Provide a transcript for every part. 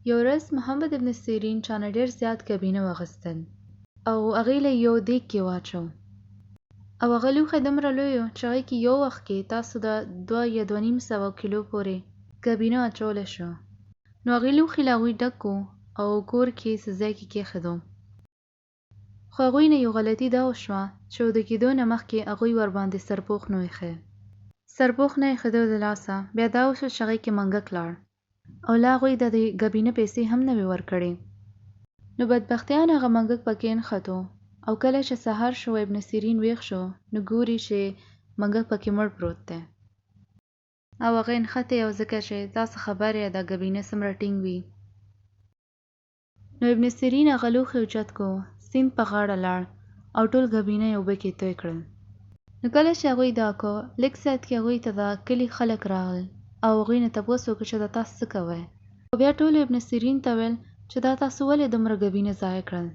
یو ورځ محمد ابن سیرین چانه ډېر زیات کبینه واخیستل او هغې له یو دیګ کې واچو او هغه لوښی دومره لوی و چې هغې کې یو وخت کې تاسو د 2 یا 2.5 کیلو پورې کبینه اچولی شو. نو هغې لوښي له هغوی ډک و او کور کې څه ځای کې کېښودو. خو هغوی نه یو غلطي دا وشوه چې د کېدو نه مخکې هغوی ورباندې سرپوښ نه ایښی. سرپوښ نه ایښېدو د لاسه بیا دا وشو چې هغې کې منګک لاړ او لا هغوی د دې ګبینه پیسې هم نه وې ورکړې. نو بدبختیان هغه منګک پکې نښتو او کله چې سهار شو ابن سیرین ویښ شو نو ګوري چې منګک پکې مړ پروت دی او هغه نښتې او ځکه چې تاسو خبر یې دا ګبینه څومره ټینګ وي. نو ابن سیرین هغه لوښی اوچت کو، سیند په غاړه لاړ او ټول ګبینه یې اوبه کې توی کړل. نو کله چې هغوی دا کو لږ ساعت کې هغوی ته د کلي خلک راغلل او هغوی نه تپوس وکړ چې دا تاسو څه کوئ. او بیا ټولو ابن سیرین ته ویل چې دا تاسو ولې دومره ګبینه ضایع کړل؟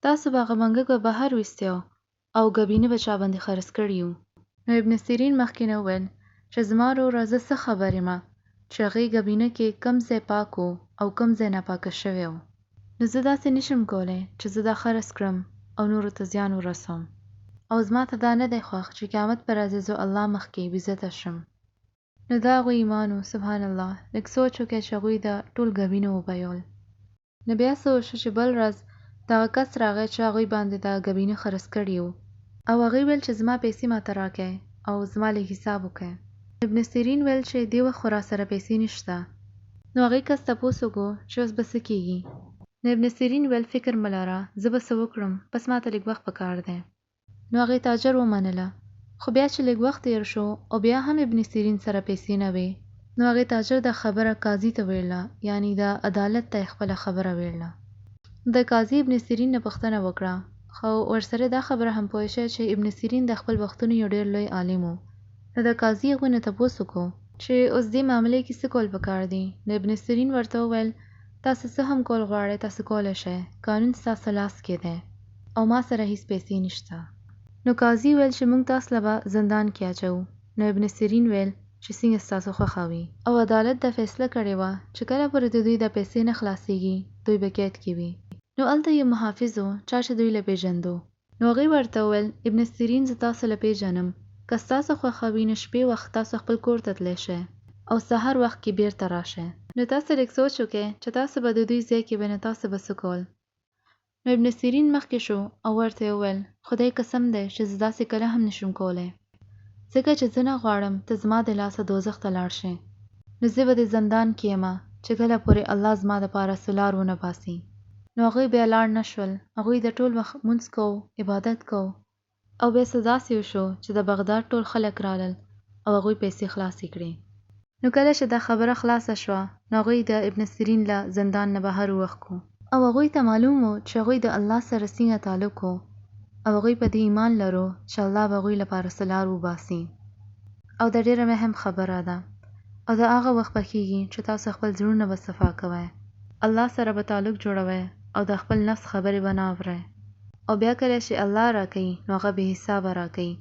تاسو به هغه منګک به بهر ویستی او ګبینه به چا باندې خرڅ کړي وو. نو ابن سیرین مخکې نه وویل چې زما وروره زه څه خبر یمه چې هغې ګبینه کې کم ځای پاک و او کم ځای ناپاکه شوی و. نو زه داسې نشم کولی چې زه دا خرڅ کړم او نورو ته زیان ورسوم او زما ته دا نه دی خوښ چې قیامت پر ورځ زه الله مخکې بېعزته شم. نو دا هغوی ایمان و. سبحان الله. لږ سوچ وکړئ چې هغوی د ټول ګبینه وبایول. نو بیا څه وشو چې بل ورځ دغه کس راغی چې هغوی باندې دا ګبینه خرڅ کړي وو او هغوی ویل چې زما پیسې ماته راکئ او زما لږ حساب وکئ. ابن سیرین ویل چې دې وخت خو راسره پیسې نشته. نو هغې کس تپوس وکړو چې اوس به څه کېږي. نو ابن سیرین ویل فکر مه لره، زه به څه وکړم، بس ماته لږ وخت پکار دی. نو هغې تاجر ومنله. خو بیا چې لږ وخت تېر شو او بیا هم ابن سیرین سره پیسې نه وې نو هغې تاجر دا خبره قاضي ته ویله، یعنی د عدالت ته یې خپله خبره ویله. د قاضي ابن سیرین نه پوښتنه وکړه خو ورسره دا خبره هم پوه شه چې ابن سیرین د خپل وختونو یو ډېر لوی عالم و. نو د قاضي هغوی نه تپوس وکړو چې اوس دې معاملې کې څه کول پکار دي. نو ابن سیرین ورته وویل تاسو څه هم کول غواړئ تاسو کولی شئ، قانون ستاسو لاس کې دی او ما سره هیڅ پیسې نشته. نو قاضي ویل چې موږ تاسو له به زندان کې اچوو. نو ابن سیرین ویل چې څنګه ستاسو خوښه وي او عدالت دا فیصله کړې وه چې کله پورې د دوی د پیسې نه خلاصېږي دوی به قید کې وي. نو هلته یو محافظ و چا چې دوی له پېژندو. نو هغې ورته وویل ابن سیرین زه تاسو له پېژنم، که ستاسو خوښه وي نو شپې وخت تاسو خپل کور ته تللی شئ او سهار وخت کې بیرته راشئ. نو تاسو لږ سوچ وکړئ چې تاسو به د دوی ځای کې وئ نو تاسو به څه کول. نو ابن سیرین مخکې شو او ورته یې وویل خدای قسم دی چې زه داسې کله هم نشم کولی، ځکه چې زه نه غواړم ته زما د لاسه دوزخ ته لاړ شې. نو زه به د زندان کې یمه چې کله پورې الله زما دپاره څه لار ونه باسي. نو هغوی بیا لاړ نه شول. هغوی د ټول وخت لمونځ کو، عبادت کو او بیا څه داسې وشو چې د بغداد ټول خلک رالل او هغوی پیسې خلاصې کړې. نو کله چې دا خبره خلاصه شوه نو هغوی د ابن سیرین له زندان نه بهر ووښکو او هغوی ته معلوم و چې هغوی د الله سره څنګه تعلق و او هغوی په دې ایمان لرو چې الله به هغوی لپاره څه لار وباسي. او دا ډېره مهم خبره ده او دا هغه وخت به کېږي چې تاسو خپل زړونه به صفا کوئ، الله سره به تعلق جوړوئ او د خپل نفس خبرې به نه اورئ او بیا کله چې الله راکوي نو هغه بې حسابه راکوي.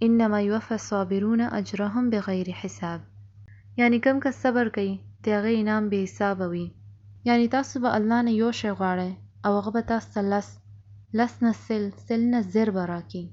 انما یوفی الصابرون اجرهم بغیر حساب، یعنی کم کس صبر کوي د هغې انعام بې حسابه وي. یعنی تاسو به الله نه یو شی غواړئ او هغه به تاسو ته لس نه سل نه زر به راکړي.